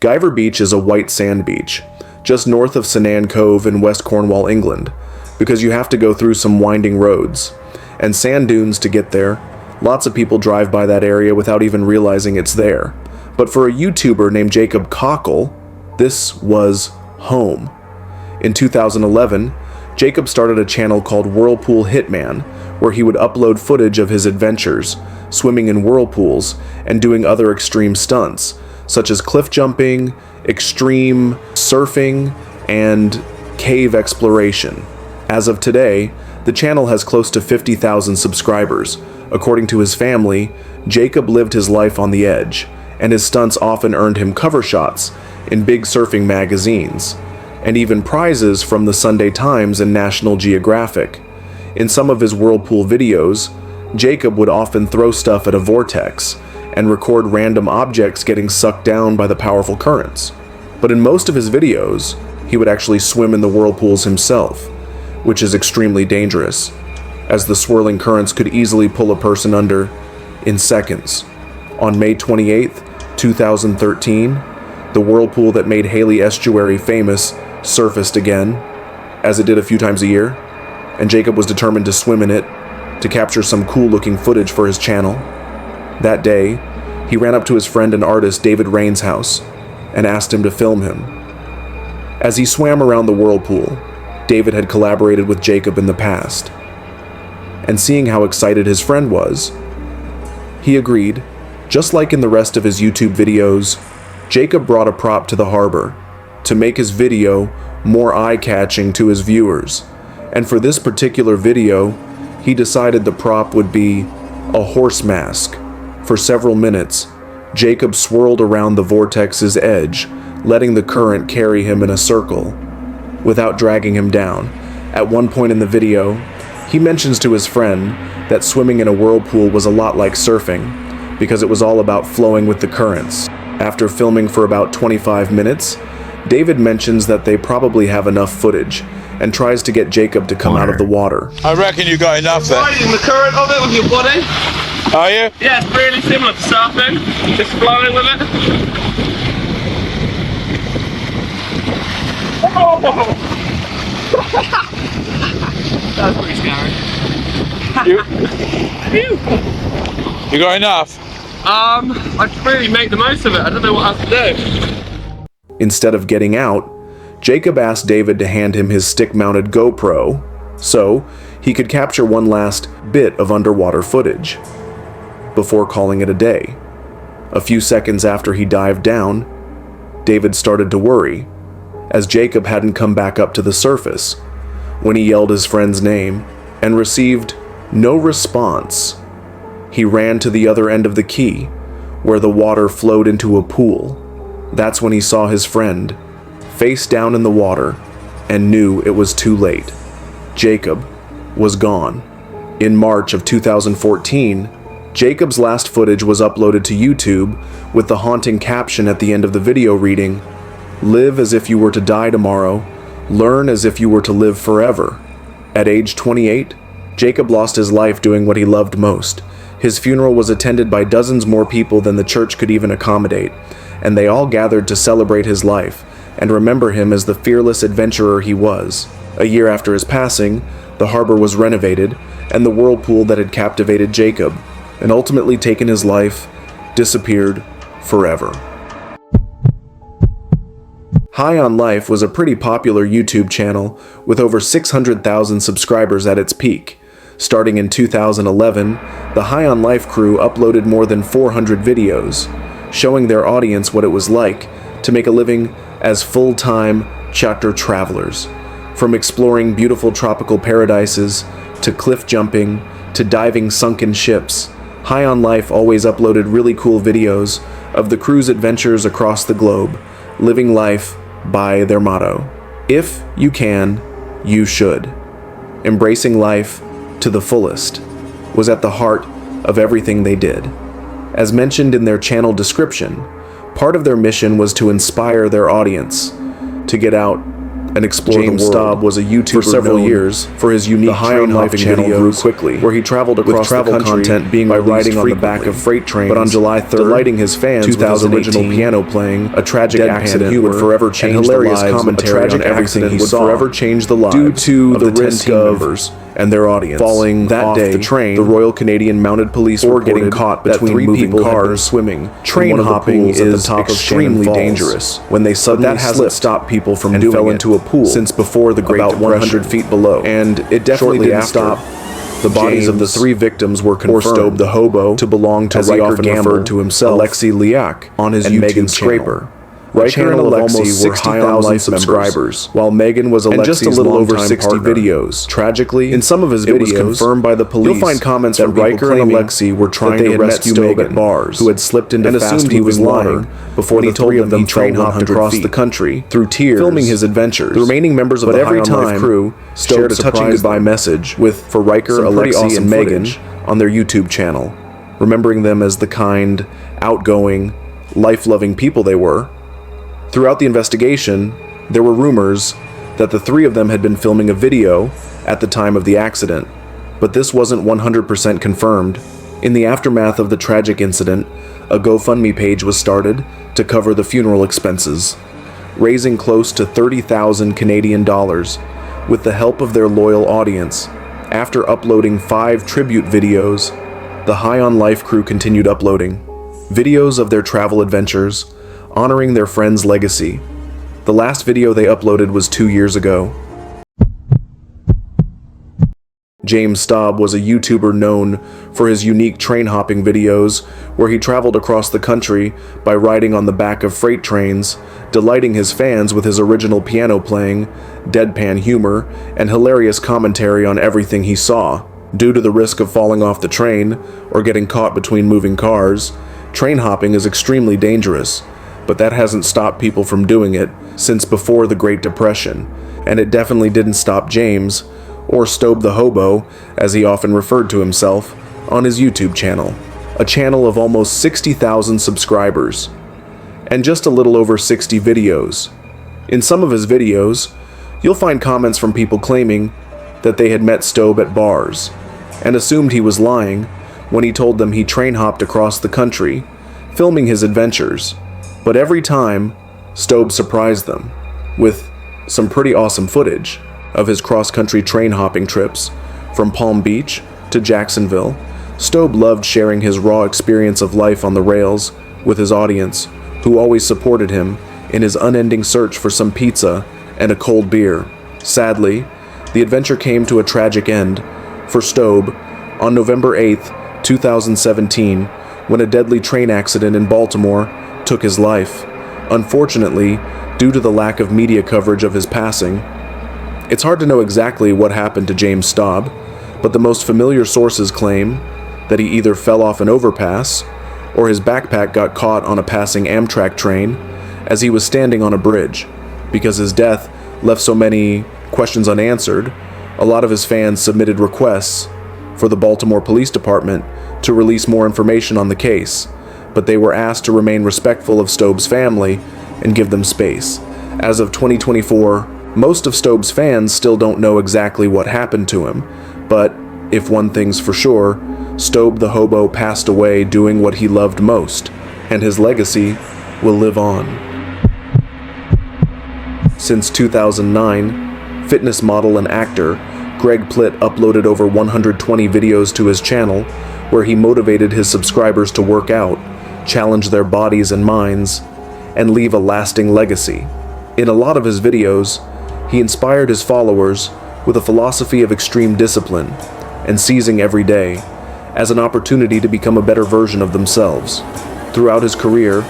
Guyver Beach is a white sand beach, just north of Sanan Cove in West Cornwall, England, because you have to go through some winding roads and sand dunes to get there. Lots of people drive by that area without even realizing it's there. But for a YouTuber named Jacob Cockle, this was home. In 2011, Jacob started a channel called Whirlpool Hitman, where he would upload footage of his adventures, swimming in whirlpools, and doing other extreme stunts, such as cliff jumping, extreme surfing, and cave exploration. As of today, the channel has close to 50,000 subscribers. According to his family, Jacob lived his life on the edge, and his stunts often earned him cover shots in big surfing magazines, and even prizes from the Sunday Times and National Geographic. In some of his whirlpool videos, Jacob would often throw stuff at a vortex and record random objects getting sucked down by the powerful currents. But in most of his videos, he would actually swim in the whirlpools himself, which is extremely dangerous, as the swirling currents could easily pull a person under in seconds. On May 28, 2013, the whirlpool that made Haley Estuary famous surfaced again, as it did a few times a year, and Jacob was determined to swim in it to capture some cool-looking footage for his channel. That day, he ran up to his friend and artist David Rain's house and asked him to film him. As he swam around the whirlpool, David had collaborated with Jacob in the past, and seeing how excited his friend was, he agreed. Just like in the rest of his YouTube videos, Jacob brought a prop to the harbor to make his video more eye-catching to his viewers, and for this particular video, he decided the prop would be a horse mask. For several minutes, Jacob swirled around the vortex's edge, letting the current carry him in a circle without dragging him down. At one point in the video, he mentions to his friend that swimming in a whirlpool was a lot like surfing, because it was all about flowing with the currents. After filming for about 25 minutes, David mentions that they probably have enough footage and tries to get Jacob to come out of the water. I reckon you got enough there. Riding the current of it with your body. Are you? Yeah, it's really similar to surfing. Just flowing with it. Oh! That was pretty scary. You got enough? I could really make the most of it. I don't know what else to do. Instead of getting out, Jacob asked David to hand him his stick-mounted GoPro so he could capture one last bit of underwater footage before calling it a day. A few seconds after he dived down, David started to worry, as Jacob hadn't come back up to the surface when he yelled his friend's name and received no response. He ran to the other end of the quay, where the water flowed into a pool. That's when he saw his friend, face down in the water, and knew it was too late. Jacob was gone. In March of 2014, Jacob's last footage was uploaded to YouTube with the haunting caption at the end of the video reading, "Live as if you were to die tomorrow, learn as if you were to live forever." At age 28, Jacob lost his life doing what he loved most. His funeral was attended by dozens more people than the church could even accommodate, and they all gathered to celebrate his life and remember him as the fearless adventurer he was. A year after his passing, the harbor was renovated, and the whirlpool that had captivated Jacob and ultimately taken his life disappeared forever. High on Life was a pretty popular YouTube channel with over 600,000 subscribers at its peak. Starting in 2011, the High on Life crew uploaded more than 400 videos, showing their audience what it was like to make a living as full-time chapter travelers. From exploring beautiful tropical paradises, to cliff jumping, to diving sunken ships, High on Life always uploaded really cool videos of the crew's adventures across the globe, living life by their motto, "If you can, you should." Embracing life to the fullest was at the heart of everything they did. As mentioned in their channel description, part of their mission was to inspire their audience to get out and explore the world. James Staub was a YouTuber for several years for his unique High on Life channel videos quickly, where he traveled across the country content being by riding on the back of freight trains. But on July 3rd, delighting his fans with his original piano playing, a tragic accident would forever change the lives. Commentary on everything he saw forever change the lives due to the risk of and their audience falling that day. The train, the Royal Canadian Mounted Police or getting caught between moving cars swimming. Train hopping is extremely dangerous when they suddenly that hasn't stopped people from doing fell into a pool since before the Great Depression, 100 feet below, and it definitely didn't stop. The bodies of the 3 victims were confirmed, or Stobe the hobo, to belong to Riker referred to himself, Alexei Liak, on his YouTube Scraper. Riker and Alexei were high on life subscribers, while Megan was Alexei's just a little over 60 videos. Tragically, in some of his videos, it was confirmed by the police. You'll find comments that Riker and Alexei were trying to rescue Megan at bars, who had slipped into and assumed he was lying before he told them he train hopped across the country through tears, filming his adventures. The remaining members of the High on Life crew shared a touching goodbye message for Riker, Alexei, and Megan on their YouTube channel, remembering them as the kind, outgoing, life-loving people they were. Throughout the investigation, there were rumors that the 3 of them had been filming a video at the time of the accident, but this wasn't 100% confirmed. In the aftermath of the tragic incident, a GoFundMe page was started to cover the funeral expenses, raising close to 30,000 Canadian dollars with the help of their loyal audience. After uploading 5 tribute videos, the High on Life crew continued uploading videos of their travel adventures, honoring their friend's legacy. The last video they uploaded was 2 years ago. James Staub was a YouTuber known for his unique train hopping videos, where he traveled across the country by riding on the back of freight trains, delighting his fans with his original piano playing, deadpan humor, and hilarious commentary on everything he saw. Due to the risk of falling off the train or getting caught between moving cars, train hopping is extremely dangerous. But that hasn't stopped people from doing it since before the Great Depression, and it definitely didn't stop James, or Stobe the Hobo, as he often referred to himself, on his YouTube channel, a channel of almost 60,000 subscribers, and just a little over 60 videos. In some of his videos, you'll find comments from people claiming that they had met Stobe at bars, and assumed he was lying when he told them he train hopped across the country, filming his adventures. But every time, Stobe surprised them with some pretty awesome footage of his cross-country train hopping trips from Palm Beach to Jacksonville. Stobe loved sharing his raw experience of life on the rails with his audience, who always supported him in his unending search for some pizza and a cold beer. Sadly, the adventure came to a tragic end for Stobe on November 8th, 2017, when a deadly train accident in Baltimore took his life. Unfortunately, due to the lack of media coverage of his passing, it's hard to know exactly what happened to James Staub, but the most familiar sources claim that he either fell off an overpass or his backpack got caught on a passing Amtrak train as he was standing on a bridge. Because his death left so many questions unanswered, a lot of his fans submitted requests for the Baltimore Police Department to release more information on the case, but they were asked to remain respectful of Stobe's family and give them space. As of 2024, most of Stobe's fans still don't know exactly what happened to him, but if one thing's for sure, Stobe the Hobo passed away doing what he loved most, and his legacy will live on. Since 2009, fitness model and actor Greg Plitt uploaded over 120 videos to his channel, where he motivated his subscribers to work out, challenge their bodies and minds, and leave a lasting legacy. In a lot of his videos, he inspired his followers with a philosophy of extreme discipline and seizing every day as an opportunity to become a better version of themselves. Throughout his career,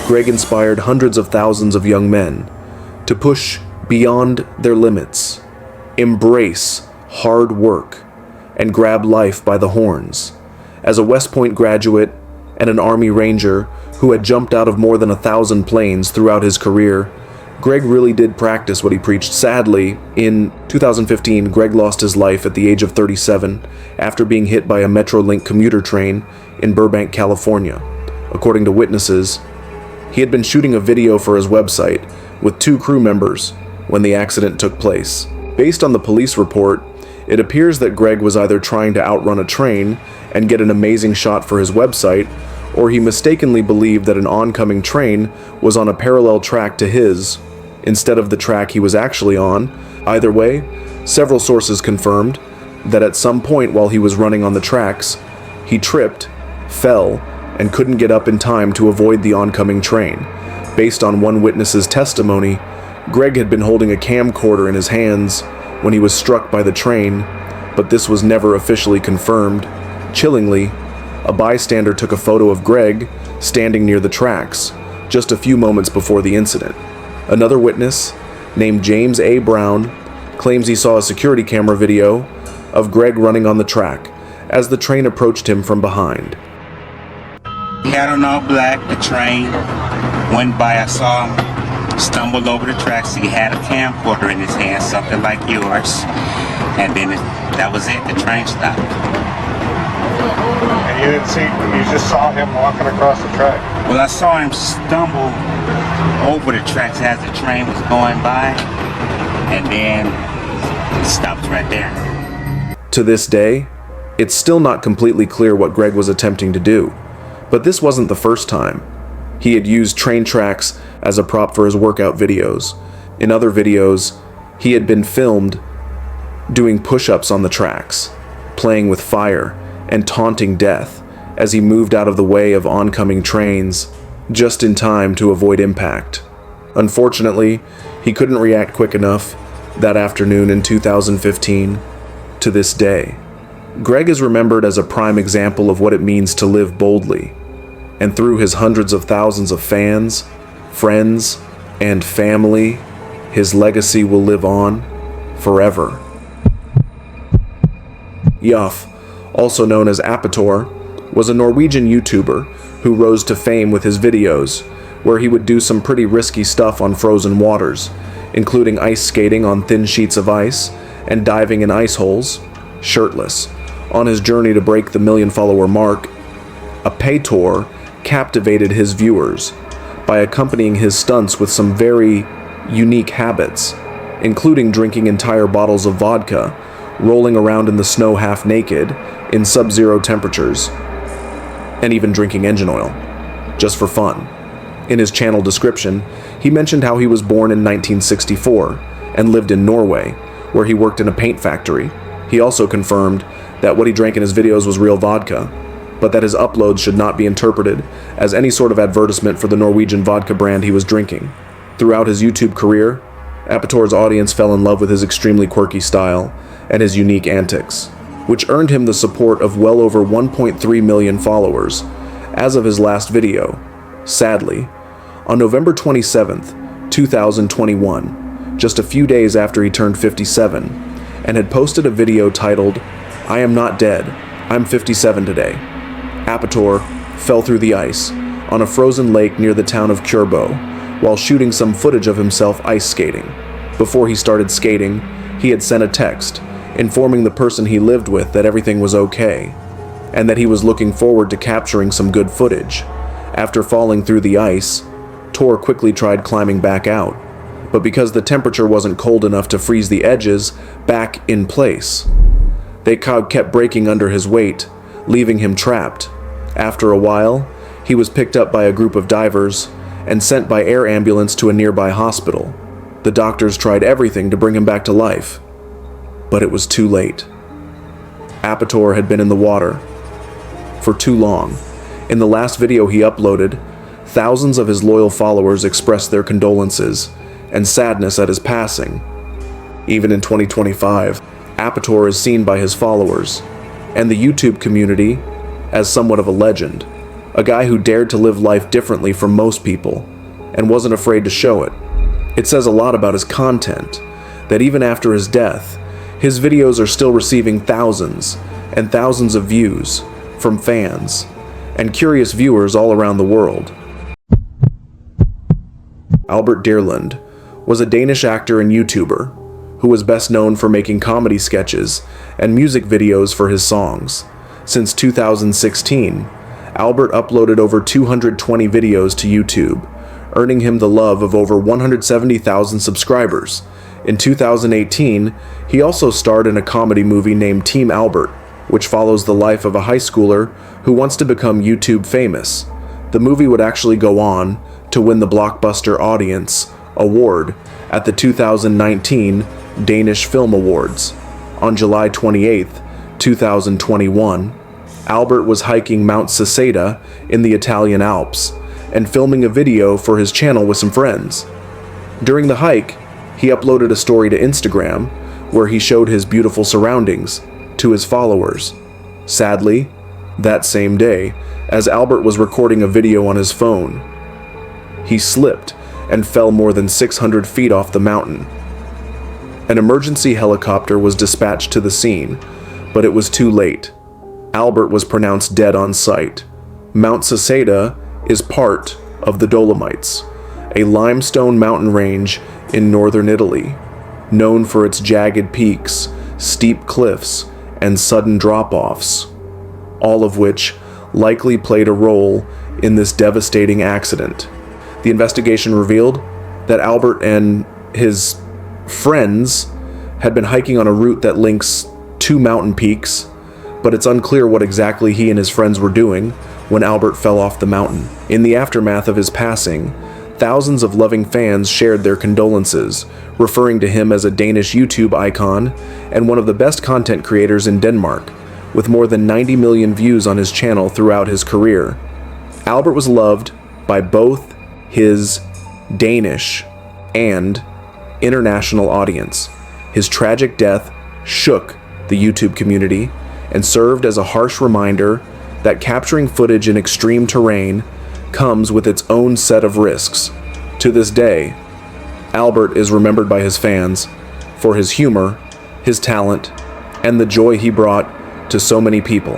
Greg inspired hundreds of thousands of young men to push beyond their limits, embrace hard work, and grab life by the horns. As a West Point graduate and an Army Ranger who had jumped out of more than 1,000 planes throughout his career, Greg really did practice what he preached. Sadly, in 2015, Greg lost his life at the age of 37 after being hit by a Metrolink commuter train in Burbank, California. According to witnesses, he had been shooting a video for his website with 2 crew members when the accident took place. Based on the police report, it appears that Greg was either trying to outrun a train and get an amazing shot for his website, or he mistakenly believed that an oncoming train was on a parallel track to his, instead of the track he was actually on. Either way, several sources confirmed that at some point while he was running on the tracks, he tripped, fell, and couldn't get up in time to avoid the oncoming train. Based on one witness's testimony, Greg had been holding a camcorder in his hands when he was struck by the train, but this was never officially confirmed. Chillingly, a bystander took a photo of Greg standing near the tracks just a few moments before the incident. Another witness, named James A. Brown, claims he saw a security camera video of Greg running on the track as the train approached him from behind. He had on all black, the train went by, I saw him stumble over the tracks. He had a camcorder in his hand, something like yours, and then that was it, the train stopped. And you didn't see, you just saw him walking across the track? Well, I saw him stumble over the tracks as the train was going by, and then it stopped right there. To this day, it's still not completely clear what Greg was attempting to do, but this wasn't the first time. He had used train tracks as a prop for his workout videos. In other videos, he had been filmed doing push-ups on the tracks, playing with fire, and taunting death as he moved out of the way of oncoming trains, just in time to avoid impact. Unfortunately, he couldn't react quick enough that afternoon in 2015. To this day, Greg is remembered as a prime example of what it means to live boldly, and through his hundreds of thousands of fans, friends, and family, his legacy will live on forever. Joff, also known as Apator, was a Norwegian YouTuber who rose to fame with his videos, where he would do some pretty risky stuff on frozen waters, including ice skating on thin sheets of ice and diving in ice holes, shirtless. On his journey to break the million-follower mark, Apator captivated his viewers by accompanying his stunts with some very unique habits, including drinking entire bottles of vodka, rolling around in the snow half naked in sub-zero temperatures, and even drinking engine oil, just for fun. In his channel description, he mentioned how he was born in 1964 and lived in Norway, where he worked in a paint factory. He also confirmed that what he drank in his videos was real vodka, but that his uploads should not be interpreted as any sort of advertisement for the Norwegian vodka brand he was drinking. Throughout his YouTube career, Apator's audience fell in love with his extremely quirky style and his unique antics, which earned him the support of well over 1.3 million followers as of his last video. Sadly, on November 27th, 2021, just a few days after he turned 57, and had posted a video titled, "I am not dead, I'm 57 today," Apator fell through the ice on a frozen lake near the town of Kjørbo while shooting some footage of himself ice skating. Before he started skating, he had sent a text informing the person he lived with that everything was okay, and that he was looking forward to capturing some good footage. After falling through the ice, Tor quickly tried climbing back out, but because the temperature wasn't cold enough to freeze the edges back in place, they kept breaking under his weight, leaving him trapped. After a while, he was picked up by a group of divers and sent by air ambulance to a nearby hospital. The doctors tried everything to bring him back to life, but it was too late. Apator had been in the water for too long. In the last video he uploaded, thousands of his loyal followers expressed their condolences and sadness at his passing. Even in 2025, Apator is seen by his followers and the YouTube community as somewhat of a legend, a guy who dared to live life differently from most people and wasn't afraid to show it. It says a lot about his content, that even after his death, his videos are still receiving thousands and thousands of views from fans and curious viewers all around the world. Albert Deerland was a Danish actor and YouTuber who was best known for making comedy sketches and music videos for his songs. Since 2016, Albert uploaded over 220 videos to YouTube, earning him the love of over 170,000 subscribers. In 2018, he also starred in a comedy movie named Team Albert, which follows the life of a high schooler who wants to become YouTube famous. The movie would actually go on to win the Blockbuster Audience Award at the 2019 Danish Film Awards. On July 28, 2021, Albert was hiking Mount Saseda in the Italian Alps and filming a video for his channel with some friends. During the hike, he uploaded a story to Instagram where he showed his beautiful surroundings to his followers. Sadly, that same day, as Albert was recording a video on his phone, he slipped and fell more than 600 feet off the mountain. An emergency helicopter was dispatched to the scene, but it was too late. Albert was pronounced dead on sight. Mount Saseda is part of the Dolomites, a limestone mountain range in northern Italy, known for its jagged peaks, steep cliffs, and sudden drop-offs, all of which likely played a role in this devastating accident. The investigation revealed that Albert and his friends had been hiking on a route that links two mountain peaks, but it's unclear what exactly he and his friends were doing when Albert fell off the mountain. In the aftermath of his passing, thousands of loving fans shared their condolences, referring to him as a Danish YouTube icon and one of the best content creators in Denmark, with more than 90 million views on his channel throughout his career. Albert was loved by both his Danish and international audience. His tragic death shook the YouTube community and served as a harsh reminder that capturing footage in extreme terrain comes with its own set of risks. To this day, Albert is remembered by his fans for his humor, his talent, and the joy he brought to so many people.